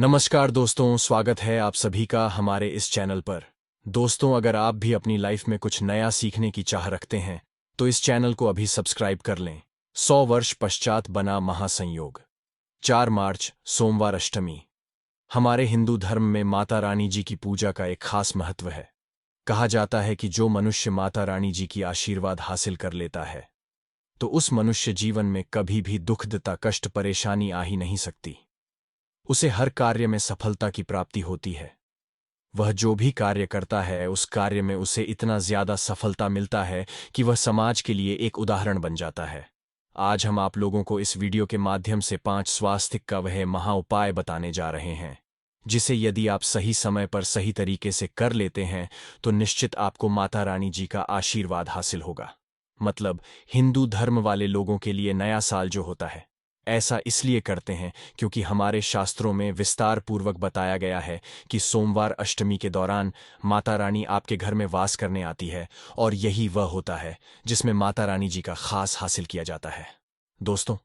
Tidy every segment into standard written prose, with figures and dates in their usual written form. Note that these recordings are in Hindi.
नमस्कार दोस्तों, स्वागत है आप सभी का हमारे इस चैनल पर। दोस्तों, अगर आप भी अपनी लाइफ में कुछ नया सीखने की चाह रखते हैं तो इस चैनल को अभी सब्सक्राइब कर लें। 100 वर्ष पश्चात बना महासंयोग। 4 मार्च सोमवार अष्टमी। हमारे हिंदू धर्म में माता रानी जी की पूजा का एक खास महत्व है। कहा जाता है कि जो मनुष्य माता रानी जी की आशीर्वाद हासिल कर लेता है तो उस मनुष्य जीवन में कभी भी दुख दता कष्ट परेशानी आ ही नहीं सकती। उसे हर कार्य में सफलता की प्राप्ति होती है। वह जो भी कार्य करता है उस कार्य में उसे इतना ज्यादा सफलता मिलता है कि वह समाज के लिए एक उदाहरण बन जाता है। आज हम आप लोगों को इस वीडियो के माध्यम से 5 स्वास्थ्य का वह महा उपाय बताने जा रहे हैं जिसे यदि आप सही समय पर सही तरीके से कर लेते हैं तो निश्चित आपको माता रानी जी का आशीर्वाद हासिल होगा। मतलब हिंदू धर्म वाले लोगों के लिए नया साल जो होता है ऐसा इसलिए करते हैं क्योंकि हमारे शास्त्रों में विस्तार पूर्वक बताया गया है कि सोमवार अष्टमी के दौरान माता रानी आपके घर में वास करने आती है और यही वह होता है जिसमें माता रानी जी का खास हासिल किया जाता है। दोस्तों,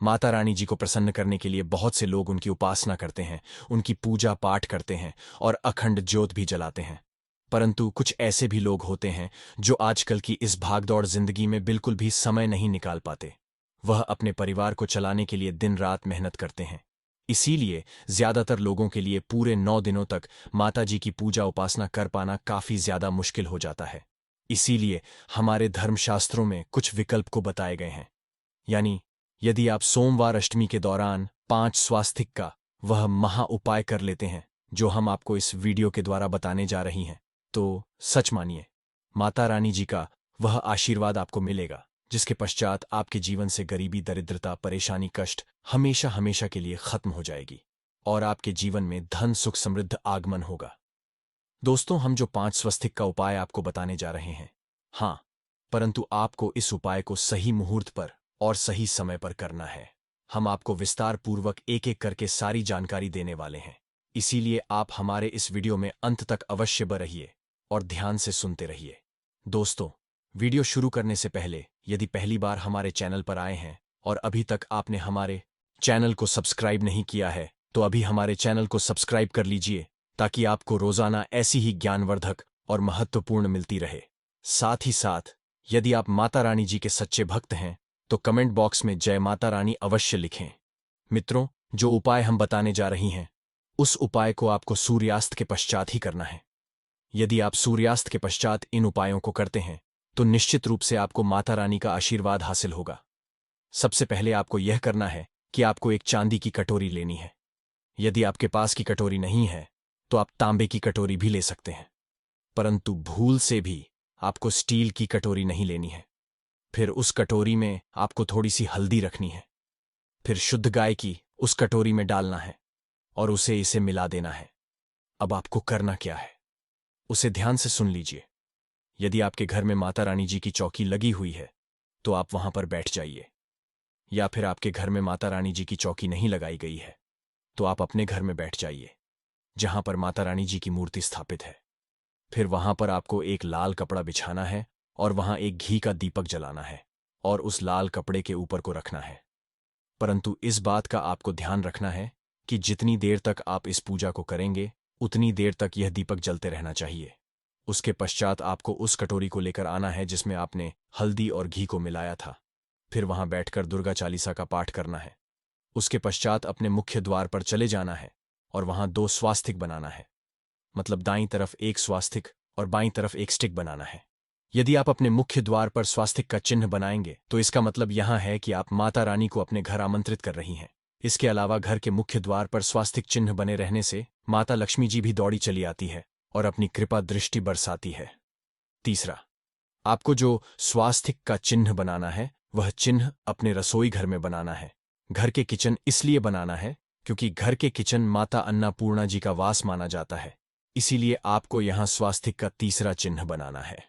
माता रानी जी को प्रसन्न करने के लिए बहुत से लोग उनकी उपासना करते हैं, उनकी पूजा पाठ करते हैं और अखंड ज्योत भी जलाते हैं। परंतु कुछ ऐसे भी लोग होते हैं जो आजकल की इस भागदौड़ जिंदगी में बिल्कुल भी समय नहीं निकाल पाते। वह अपने परिवार को चलाने के लिए दिन रात मेहनत करते हैं। इसीलिए ज्यादातर लोगों के लिए पूरे 9 दिनों तक माता जी की पूजा उपासना कर पाना काफी ज्यादा मुश्किल हो जाता है। इसीलिए हमारे धर्मशास्त्रों में कुछ विकल्प को बताए गए हैं। यानी यदि आप सोमवार अष्टमी के दौरान 5 स्वास्तिक का वह महा उपाय कर लेते हैं जो हम आपको इस वीडियो के द्वारा बताने जा रही हैं तो सच मानिए, माता रानी जी का वह आशीर्वाद आपको मिलेगा जिसके पश्चात आपके जीवन से गरीबी दरिद्रता परेशानी कष्ट हमेशा हमेशा के लिए खत्म हो जाएगी और आपके जीवन में धन सुख समृद्ध आगमन होगा। दोस्तों, हम जो 5 स्वस्तिक का उपाय आपको बताने जा रहे हैं, हाँ, परंतु आपको इस उपाय को सही मुहूर्त पर और सही समय पर करना है। हम आपको विस्तार पूर्वक एक एक करके सारी जानकारी देने वाले हैं, इसीलिए आप हमारे इस वीडियो में अंत तक अवश्य बने रहिए और ध्यान से सुनते रहिए। दोस्तों, वीडियो शुरू करने से पहले यदि पहली बार हमारे चैनल पर आए हैं और अभी तक आपने हमारे चैनल को सब्सक्राइब नहीं किया है तो अभी हमारे चैनल को सब्सक्राइब कर लीजिए ताकि आपको रोजाना ऐसी ही ज्ञानवर्धक और महत्वपूर्ण मिलती रहे। साथ ही साथ यदि आप माता रानी जी के सच्चे भक्त हैं तो कमेंट बॉक्स में जय माता रानी अवश्य लिखें। मित्रों, जो उपाय हम बताने जा रही हैं उस उपाय को आपको सूर्यास्त के पश्चात ही करना है। यदि आप सूर्यास्त के पश्चात इन उपायों को करते हैं तो निश्चित रूप से आपको माता रानी का आशीर्वाद हासिल होगा। सबसे पहले आपको यह करना है कि आपको एक चांदी की कटोरी लेनी है। यदि आपके पास की कटोरी नहीं है तो आप तांबे की कटोरी भी ले सकते हैं, परंतु भूल से भी आपको स्टील की कटोरी नहीं लेनी है। फिर उस कटोरी में आपको थोड़ी सी हल्दी रखनी है। फिर शुद्ध गाय की उस कटोरी में डालना है और इसे मिला देना है। अब आपको करना क्या है उसे ध्यान से सुन लीजिए। यदि आपके घर में माता रानी जी की चौकी लगी हुई है तो आप वहां पर बैठ जाइए, या फिर आपके घर में माता रानी जी की चौकी नहीं लगाई गई है तो आप अपने घर में बैठ जाइए जहां पर माता रानी जी की मूर्ति स्थापित है। फिर वहां पर आपको एक लाल कपड़ा बिछाना है और वहां एक घी का दीपक जलाना है और उस लाल कपड़े के ऊपर को रखना है। परंतु इस बात का आपको ध्यान रखना है कि जितनी देर तक आप इस पूजा को करेंगे उतनी देर तक यह दीपक जलते रहना चाहिए। उसके पश्चात आपको उस कटोरी को लेकर आना है जिसमें आपने हल्दी और घी को मिलाया था। फिर वहां बैठकर दुर्गा चालीसा का पाठ करना है। उसके पश्चात अपने मुख्य द्वार पर चले जाना है और वहां 2 स्वास्तिक बनाना है। मतलब दाईं तरफ एक स्वास्तिक और बाईं तरफ एक स्टिक बनाना है। यदि आप अपने मुख्य द्वार पर स्वास्तिक का चिन्ह बनाएंगे तो इसका मतलब यहां है कि आप माता रानी को अपने घर आमंत्रित कर रही हैं। इसके अलावा घर के मुख्य द्वार पर स्वास्तिक चिन्ह बने रहने से माता लक्ष्मी जी भी दौड़ी चली आती है और अपनी कृपा दृष्टि बरसाती है। तीसरा, आपको जो स्वास्तिक का चिन्ह बनाना है वह चिन्ह अपने रसोई घर में बनाना है। घर के किचन इसलिए बनाना है क्योंकि घर के किचन माता अन्नपूर्णा जी का वास माना जाता है, इसीलिए आपको यहां स्वास्तिक का तीसरा चिन्ह बनाना है।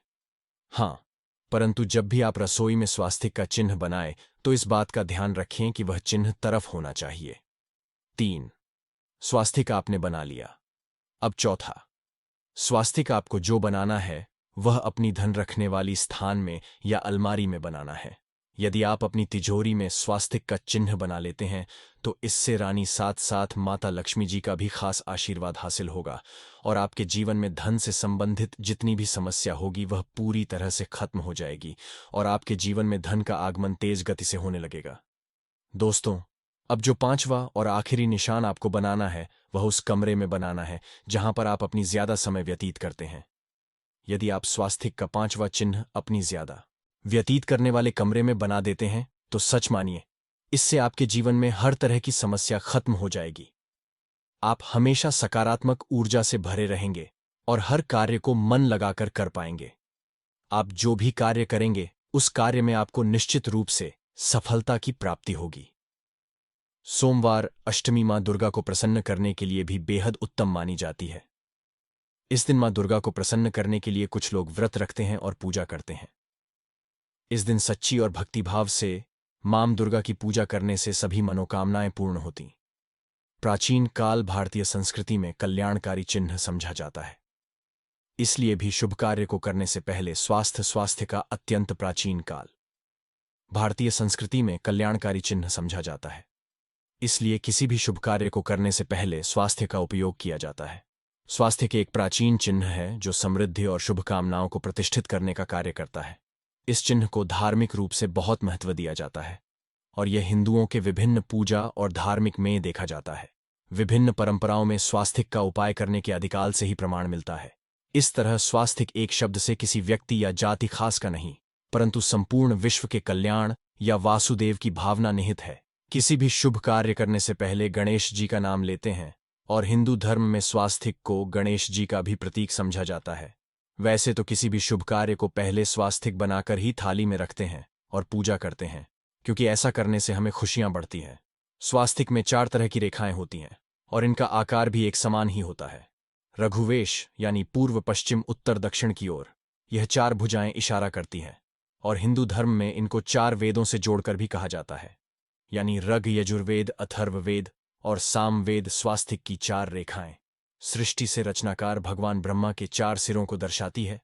हाँ, परंतु जब भी आप रसोई में स्वास्तिक का चिन्ह बनाए तो इस बात का ध्यान रखें कि वह चिन्ह तरफ होना चाहिए। 3, स्वास्तिक आपने बना लिया। अब चौथा, स्वास्तिक आपको जो बनाना है वह अपनी धन रखने वाली स्थान में या अलमारी में बनाना है। यदि आप अपनी तिजोरी में स्वास्तिक का चिन्ह बना लेते हैं तो इससे रानी साथ साथ माता लक्ष्मी जी का भी खास आशीर्वाद हासिल होगा और आपके जीवन में धन से संबंधित जितनी भी समस्या होगी वह पूरी तरह से खत्म हो जाएगी और आपके जीवन में धन का आगमन तेज गति से होने लगेगा। दोस्तों, अब जो पांचवा और आखिरी निशान आपको बनाना है वह उस कमरे में बनाना है जहां पर आप अपनी ज्यादा समय व्यतीत करते हैं। यदि आप स्वास्तिक का पांचवा चिन्ह अपनी ज्यादा व्यतीत करने वाले कमरे में बना देते हैं तो सच मानिए, इससे आपके जीवन में हर तरह की समस्या खत्म हो जाएगी। आप हमेशा सकारात्मक ऊर्जा से भरे रहेंगे और हर कार्य को मन लगाकर कर पाएंगे। आप जो भी कार्य करेंगे उस कार्य में आपको निश्चित रूप से सफलता की प्राप्ति होगी। सोमवार अष्टमी मां दुर्गा को प्रसन्न करने के लिए भी बेहद उत्तम मानी जाती है। इस दिन मां दुर्गा को प्रसन्न करने के लिए कुछ लोग व्रत रखते हैं और पूजा करते हैं। इस दिन सच्ची और भक्तिभाव से मां दुर्गा की पूजा करने से सभी मनोकामनाएं पूर्ण होती। प्राचीन काल भारतीय संस्कृति में कल्याणकारी चिन्ह समझा जाता है, इसलिए भी शुभ कार्य को करने से पहले स्वास्थ्य का अत्यंत प्राचीन काल भारतीय संस्कृति में कल्याणकारी चिन्ह समझा जाता है, इसलिए किसी भी शुभ कार्य को करने से पहले स्वास्थ्य का उपयोग किया जाता है। स्वास्थ्य के एक प्राचीन चिन्ह है जो समृद्धि और शुभकामनाओं को प्रतिष्ठित करने का कार्य करता है। इस चिन्ह को धार्मिक रूप से बहुत महत्व दिया जाता है और यह हिंदुओं के विभिन्न पूजा और धार्मिक में देखा जाता है। विभिन्न परंपराओं में स्वास्तिक का उपाय करने के अधिकाल से ही प्रमाण मिलता है। इस तरह स्वास्तिक एक शब्द से किसी व्यक्ति या जाति खास का नहीं, परंतु संपूर्ण विश्व के कल्याण या वासुदेव की भावना निहित है। किसी भी शुभ कार्य करने से पहले गणेश जी का नाम लेते हैं और हिंदू धर्म में स्वास्तिक को गणेश जी का भी प्रतीक समझा जाता है। वैसे तो किसी भी शुभ कार्य को पहले स्वास्तिक बनाकर ही थाली में रखते हैं और पूजा करते हैं, क्योंकि ऐसा करने से हमें खुशियां बढ़ती हैं। स्वास्तिक में 4 तरह की रेखाएं होती हैं और इनका आकार भी एक समान ही होता है। रघुवेश यानी पूर्व पश्चिम उत्तर दक्षिण की ओर यह 4 भुजाएं इशारा करती हैं और हिंदू धर्म में इनको 4 वेदों से जोड़कर भी कहा जाता है, यानी ऋग, यजुर्वेद, अथर्ववेद और सामवेद। स्वास्तिक की 4 रेखाएं सृष्टि से रचनाकार भगवान ब्रह्मा के 4 सिरों को दर्शाती है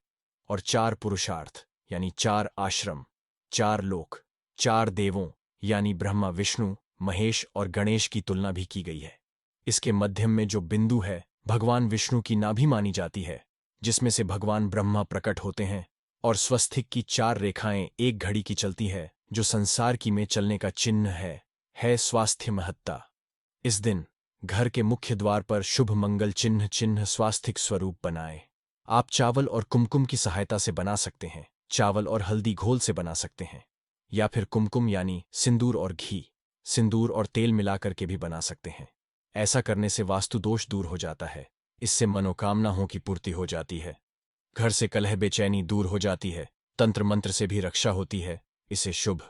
और 4 पुरुषार्थ यानी 4 आश्रम, 4 लोक, 4 देवों यानी ब्रह्मा, विष्णु, महेश और गणेश की तुलना भी की गई है। इसके मध्यम में जो बिंदु है भगवान विष्णु की नाभि मानी जाती है, जिसमें से भगवान ब्रह्मा प्रकट होते हैं और स्वास्तिक की 4 रेखाएं एक घड़ी की चलती है जो संसार की में चलने का चिन्ह है स्वास्थ्य महत्ता। इस दिन घर के मुख्य द्वार पर शुभ मंगल चिन्ह स्वास्तिक स्वरूप बनाएं। आप चावल और कुमकुम की सहायता से बना सकते हैं, चावल और हल्दी घोल से बना सकते हैं, या फिर कुमकुम यानी सिंदूर और घी, सिंदूर और तेल मिलाकर के भी बना सकते हैं। ऐसा करने से वास्तु दोष दूर हो जाता है, इससे मनोकामनाओं की पूर्ति हो जाती है, घर से कलह बेचैनी दूर हो जाती है, तंत्र मंत्र से भी रक्षा होती है। इसे शुभ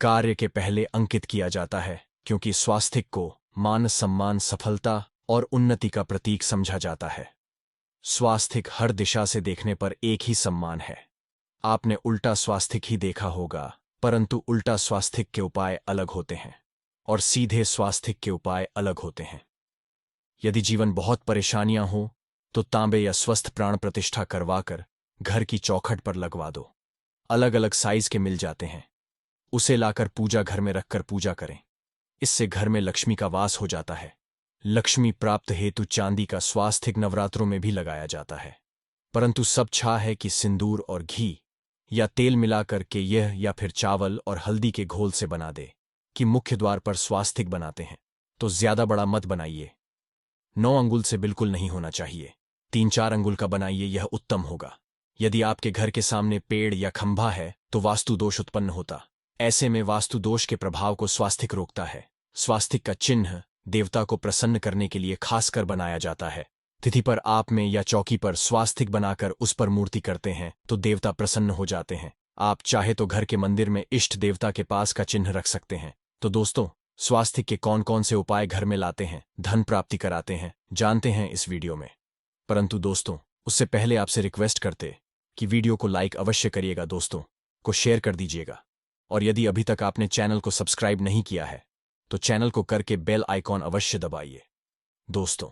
कार्य के पहले अंकित किया जाता है क्योंकि स्वास्तिक को मान सम्मान, सफलता और उन्नति का प्रतीक समझा जाता है। स्वास्तिक हर दिशा से देखने पर एक ही सम्मान है। आपने उल्टा स्वास्तिक ही देखा होगा, परंतु उल्टा स्वास्तिक के उपाय अलग होते हैं और सीधे स्वास्तिक के उपाय अलग होते हैं। यदि जीवन बहुत परेशानियां हो तो तांबे या स्वस्थ प्राण प्रतिष्ठा करवाकर घर की चौखट पर लगवा दो। अलग अलग साइज के मिल जाते हैं, उसे लाकर पूजा घर में रखकर पूजा करें। इससे घर में लक्ष्मी का वास हो जाता है। लक्ष्मी प्राप्त हेतु चांदी का स्वास्तिक नवरात्रों में भी लगाया जाता है, परंतु सब छा है कि सिंदूर और घी या तेल मिलाकर के यह या फिर चावल और हल्दी के घोल से बना दे कि मुख्य द्वार पर स्वास्तिक बनाते हैं तो ज्यादा बड़ा मत बनाइए। 9 अंगुल से बिल्कुल नहीं होना चाहिए, 3-4 अंगुल का बनाइए, यह उत्तम होगा। यदि आपके घर के सामने पेड़ या खंभा है तो वास्तु दोष उत्पन्न होता। ऐसे में वास्तु दोष के प्रभाव को स्वास्तिक रोकता है। स्वास्तिक का चिन्ह देवता को प्रसन्न करने के लिए खासकर बनाया जाता है। तिथि पर आप में या चौकी पर स्वास्तिक बनाकर उस पर मूर्ति करते हैं तो देवता प्रसन्न हो जाते हैं। आप चाहे तो घर के मंदिर में इष्ट देवता के पास का चिन्ह रख सकते हैं। तो दोस्तों, स्वास्तिक के कौन कौन से उपाय घर में लाते हैं, धन प्राप्ति कराते हैं, जानते हैं इस वीडियो में। परंतु दोस्तों, उससे पहले आपसे रिक्वेस्ट करते कि वीडियो को लाइक अवश्य करिएगा, दोस्तों को शेयर कर दीजिएगा, और यदि अभी तक आपने चैनल को सब्सक्राइब नहीं किया है तो चैनल को करके बेल आइकॉन अवश्य दबाइए। दोस्तों,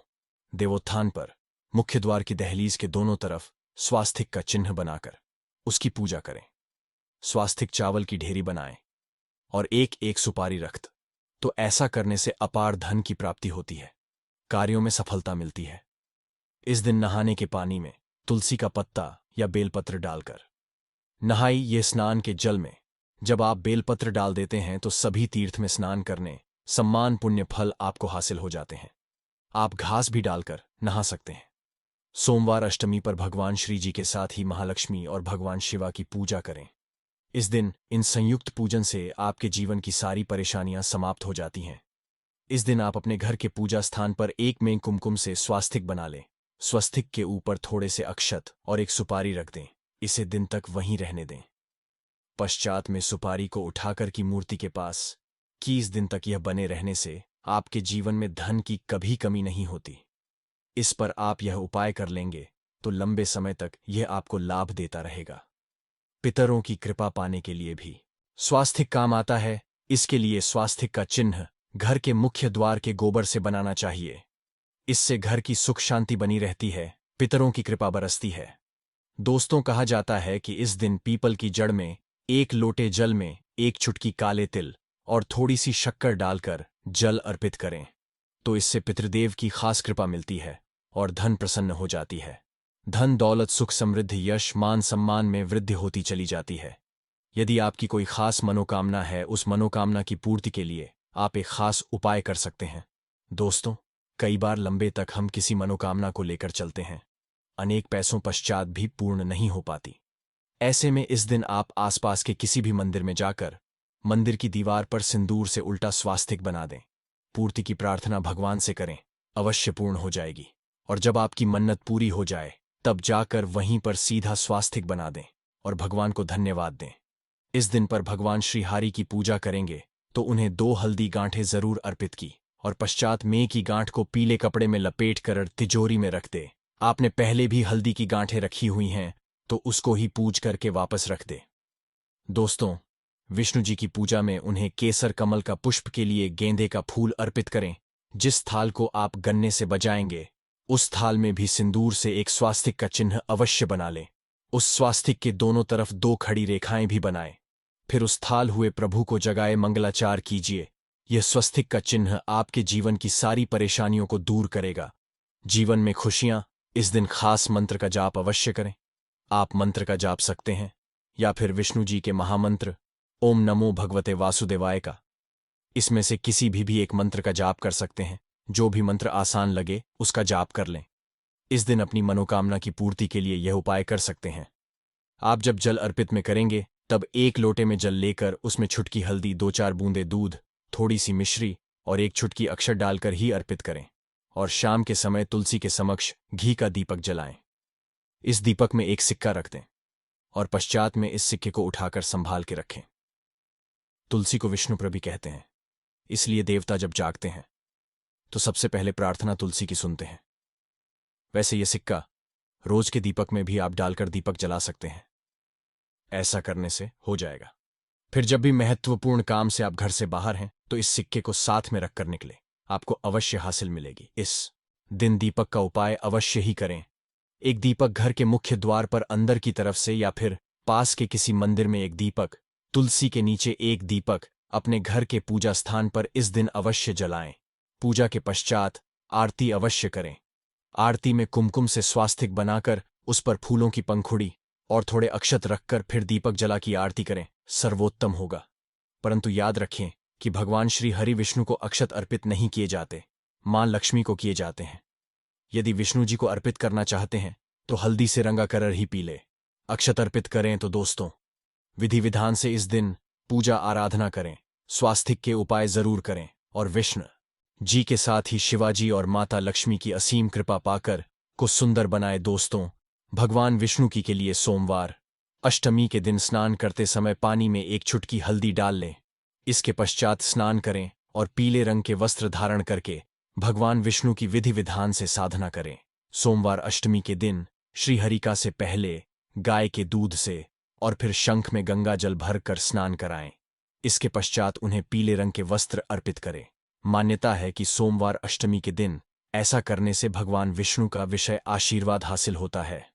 देवोत्थान पर मुख्य द्वार की दहलीज के दोनों तरफ स्वास्तिक का चिन्ह बनाकर उसकी पूजा करें। स्वास्तिक चावल की ढेरी बनाएं और एक एक सुपारी रक्त। तो ऐसा करने से अपार धन की प्राप्ति होती है, कार्यों में सफलता मिलती है। इस दिन नहाने के पानी में तुलसी का पत्ता या बेलपत्र डालकर नहाई। ये स्नान के जल में जब आप बेलपत्र डाल देते हैं तो सभी तीर्थ में स्नान करने सम्मान पुण्य फल आपको हासिल हो जाते हैं। आप घास भी डालकर नहा सकते हैं। सोमवार अष्टमी पर भगवान श्री जी के साथ ही महालक्ष्मी और भगवान शिवा की पूजा करें। इस दिन इन संयुक्त पूजन से आपके जीवन की सारी परेशानियां समाप्त हो जाती हैं। इस दिन आप अपने घर के पूजा स्थान पर एक में कुमकुम से स्वास्तिक बना लें। स्वस्तिक के ऊपर थोड़े से अक्षत और एक सुपारी रख दें। इसे दिन तक वहीं रहने दें। पश्चात में सुपारी को उठाकर की मूर्ति के पास कि इस दिन तक यह बने रहने से आपके जीवन में धन की कभी कमी नहीं होती। इस पर आप यह उपाय कर लेंगे तो लंबे समय तक यह आपको लाभ देता रहेगा। पितरों की कृपा पाने के लिए भी स्वास्तिक काम आता है। इसके लिए स्वास्तिक का चिन्ह घर के मुख्य द्वार के गोबर से बनाना चाहिए। इससे घर की सुख शांति बनी रहती है, पितरों की कृपा बरसती है। दोस्तों, कहा जाता है कि इस दिन पीपल की जड़ में एक लोटे जल में एक चुटकी काले तिल और थोड़ी सी शक्कर डालकर जल अर्पित करें तो इससे पितृदेव की खास कृपा मिलती है और धन प्रसन्न हो जाती है। धन दौलत सुख समृद्धि यश मान सम्मान में वृद्धि होती चली जाती है। यदि आपकी कोई खास मनोकामना है, उस मनोकामना की पूर्ति के लिए आप एक खास उपाय कर सकते हैं। दोस्तों, कई बार लंबे तक हम किसी मनोकामना को लेकर चलते हैं, अनेक पैसों पश्चात भी पूर्ण नहीं हो पाती। ऐसे में इस दिन आप आसपास के किसी भी मंदिर में जाकर मंदिर की दीवार पर सिंदूर से उल्टा स्वास्तिक बना दें। पूर्ति की प्रार्थना भगवान से करें, अवश्य पूर्ण हो जाएगी। और जब आपकी मन्नत पूरी हो जाए तब जाकर वहीं पर सीधा स्वास्तिक बना दें और भगवान को धन्यवाद दें। इस दिन पर भगवान श्री हरि की पूजा करेंगे तो उन्हें 2 हल्दी गांठें जरूर अर्पित की और पश्चात में की गांठ को पीले कपड़े में लपेट कर तिजोरी में रख दे। आपने पहले भी हल्दी की गांठें रखी हुई हैं तो उसको ही पूज करके वापस रख दे। दोस्तों, विष्णु जी की पूजा में उन्हें केसर कमल का पुष्प के लिए गेंदे का फूल अर्पित करें। जिस थाल को आप गन्ने से बजाएंगे उस थाल में भी सिंदूर से एक स्वास्तिक का चिन्ह अवश्य बना लें। उस स्वास्तिक के दोनों तरफ 2 खड़ी रेखाएं भी बनाएं। फिर उस थाल हुए प्रभु को जगाए मंगलाचार कीजिए। यह स्वस्तिक का चिन्ह आपके जीवन की सारी परेशानियों को दूर करेगा। जीवन में खुशियां। इस दिन खास मंत्र का जाप अवश्य करें। आप मंत्र का जाप सकते हैं या फिर विष्णु जी के महामंत्र ओम नमो भगवते वासुदेवाय का। इसमें से किसी भी एक मंत्र का जाप कर सकते हैं। जो भी मंत्र आसान लगे उसका जाप कर लें। इस दिन अपनी मनोकामना की पूर्ति के लिए यह उपाय कर सकते हैं। आप जब जल अर्पित में करेंगे तब 1 लोटे में जल लेकर उसमें छुटकी हल्दी, 2-4 बूंदे दूध, थोड़ी सी मिश्री और 1 छुटकी अक्षर डालकर ही अर्पित करें और शाम के समय तुलसी के समक्ष घी का दीपक जलाएं। इस दीपक में एक सिक्का रख दें और पश्चात में इस सिक्के को उठाकर संभाल के रखें। तुलसी को विष्णुप्रिय भी कहते हैं, इसलिए देवता जब जागते हैं तो सबसे पहले प्रार्थना तुलसी की सुनते हैं। वैसे यह सिक्का रोज के दीपक में भी आप डालकर दीपक जला सकते हैं। ऐसा करने से हो जाएगा। फिर जब भी महत्वपूर्ण काम से आप घर से बाहर हैं तो इस सिक्के को साथ में रखकर निकले, आपको अवश्य हासिल मिलेगी। इस दिन दीपक का उपाय अवश्य ही करें। एक दीपक घर के मुख्य द्वार पर अंदर की तरफ से या फिर पास के किसी मंदिर में एक दीपक, तुलसी के नीचे एक दीपक अपने घर के पूजा स्थान पर इस दिन अवश्य जलाएं। पूजा के पश्चात आरती अवश्य करें। आरती में कुमकुम से स्वास्तिक बनाकर उस पर फूलों की पंखुड़ी और थोड़े अक्षत रखकर फिर दीपक जला की आरती करें, सर्वोत्तम होगा। परंतु याद रखें कि भगवान श्री हरि विष्णु को अक्षत अर्पित नहीं किए जाते, मां लक्ष्मी को किए जाते हैं। यदि विष्णु जी को अर्पित करना चाहते हैं तो हल्दी से रंगा कर ही पी ले। अक्षत अर्पित करें तो दोस्तों विधि विधान से इस दिन पूजा आराधना करें, स्वास्तिक के उपाय जरूर करें और विष्णु जी के साथ ही शिवाजी और माता लक्ष्मी की असीम कृपा पाकर को सुंदर बनाए। दोस्तों, भगवान विष्णु की के लिए सोमवार अष्टमी के दिन स्नान करते समय पानी में 1 चुटकी हल्दी डाल लें। इसके पश्चात स्नान करें और पीले रंग के वस्त्र धारण करके भगवान विष्णु की विधि विधान से साधना करें। सोमवार अष्टमी के दिन श्रीहरिका से पहले गाय के दूध से और फिर शंख में गंगा जल भरकर स्नान कराएं। इसके पश्चात उन्हें पीले रंग के वस्त्र अर्पित करें। मान्यता है कि सोमवार अष्टमी के दिन ऐसा करने से भगवान विष्णु का विषय आशीर्वाद हासिल होता है।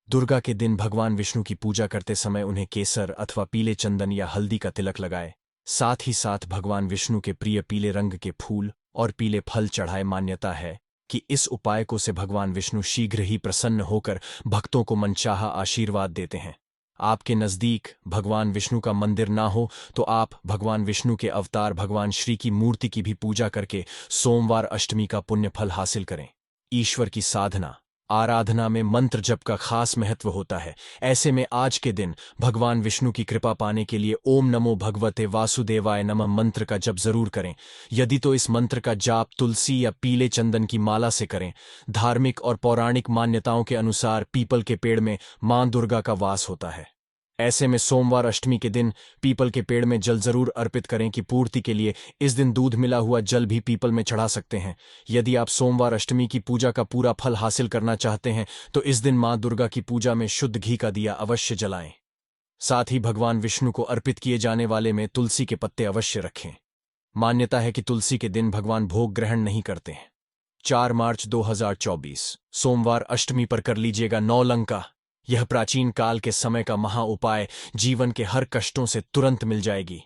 दुर्गा के दिन भगवान विष्णु की पूजा करते समय उन्हें केसर अथवा पीले चंदन या हल्दी का तिलक लगाए साथ ही साथ भगवान विष्णु के प्रिय पीले रंग के फूल और पीले फल चढ़ाए। मान्यता है कि इस उपाय को से भगवान विष्णु शीघ्र ही प्रसन्न होकर भक्तों को मनचाहा आशीर्वाद देते हैं। आपके नज़दीक भगवान विष्णु का मंदिर ना हो तो आप भगवान विष्णु के अवतार भगवान श्री की मूर्ति की भी पूजा करके सोमवार अष्टमी का पुण्य फल हासिल करें। ईश्वर की साधना आराधना में मंत्र जप का खास महत्व होता है। ऐसे में आज के दिन भगवान विष्णु की कृपा पाने के लिए ओम नमो भगवते वासुदेवाय नमः मंत्र का जप जरूर करें। यदि तो इस मंत्र का जाप तुलसी या पीले चंदन की माला से करें। धार्मिक और पौराणिक मान्यताओं के अनुसार पीपल के पेड़ में मां दुर्गा का वास होता है। ऐसे में सोमवार अष्टमी के दिन पीपल के पेड़ में जल जरूर अर्पित करें कि पूर्ति के लिए इस दिन दूध मिला हुआ जल भी पीपल में चढ़ा सकते हैं। यदि आप सोमवार अष्टमी की पूजा का पूरा फल हासिल करना चाहते हैं तो इस दिन मां दुर्गा की पूजा में शुद्ध घी का दिया अवश्य जलाएं। साथ ही भगवान विष्णु को अर्पित किए जाने वाले में तुलसी के पत्ते अवश्य रखें। मान्यता है कि तुलसी के दिन भगवान भोग ग्रहण नहीं करते हैं। 4 मार्च 2024 सोमवार अष्टमी पर कर लीजिएगा 9 लंका। यह प्राचीन काल के समय का महा उपाय जीवन के हर कष्टों से तुरंत मिल जाएगी।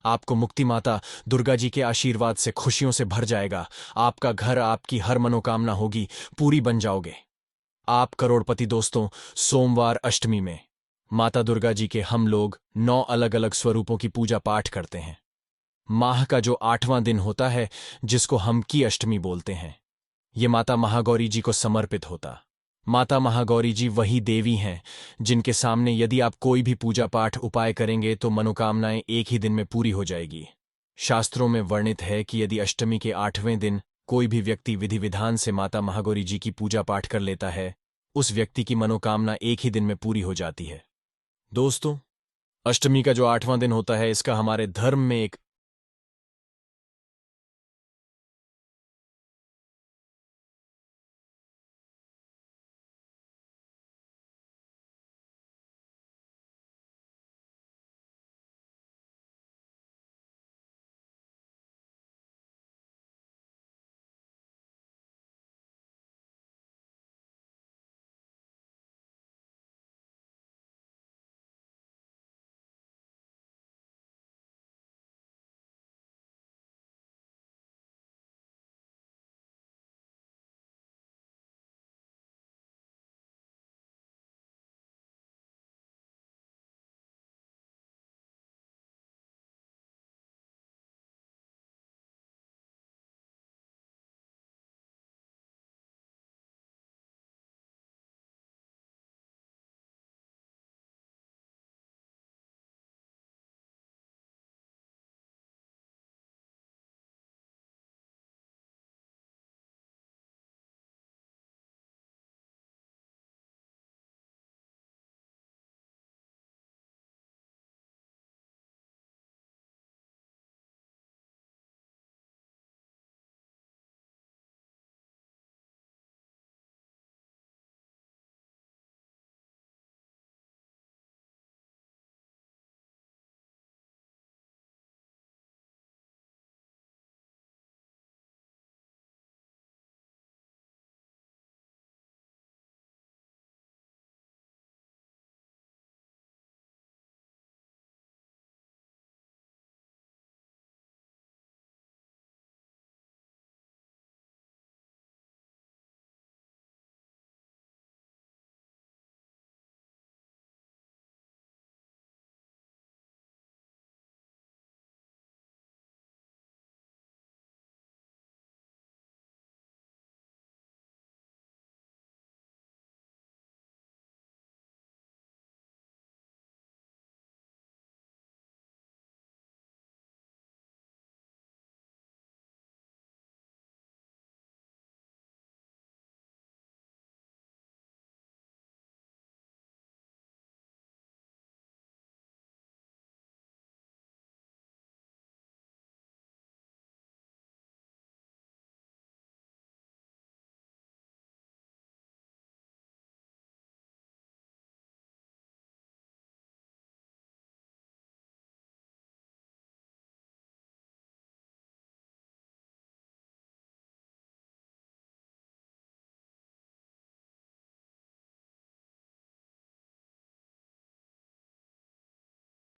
आपको मुक्ति माता दुर्गा जी के आशीर्वाद से खुशियों से भर जाएगा। आपका घर, आपकी हर मनोकामना होगी पूरी, बन जाओगे आप करोड़पति। दोस्तों, सोमवार अष्टमी में माता दुर्गा जी के हम लोग 9 अलग अलग स्वरूपों की पूजा पाठ करते हैं। माह का जो 8वां दिन होता है, जिसको हम की अष्टमी बोलते हैं, ये माता महागौरी जी को समर्पित होता। माता महागौरी जी वही देवी हैं जिनके सामने यदि आप कोई भी पूजा पाठ उपाय करेंगे तो मनोकामनाएं एक ही दिन में पूरी हो जाएगी। शास्त्रों में वर्णित है कि यदि अष्टमी के 8वें दिन कोई भी व्यक्ति विधि विधान से माता महागौरी जी की पूजा पाठ कर लेता है, उस व्यक्ति की मनोकामना एक ही दिन में पूरी हो जाती है। दोस्तों, अष्टमी का जो 8वां दिन होता है, इसका हमारे धर्म में एक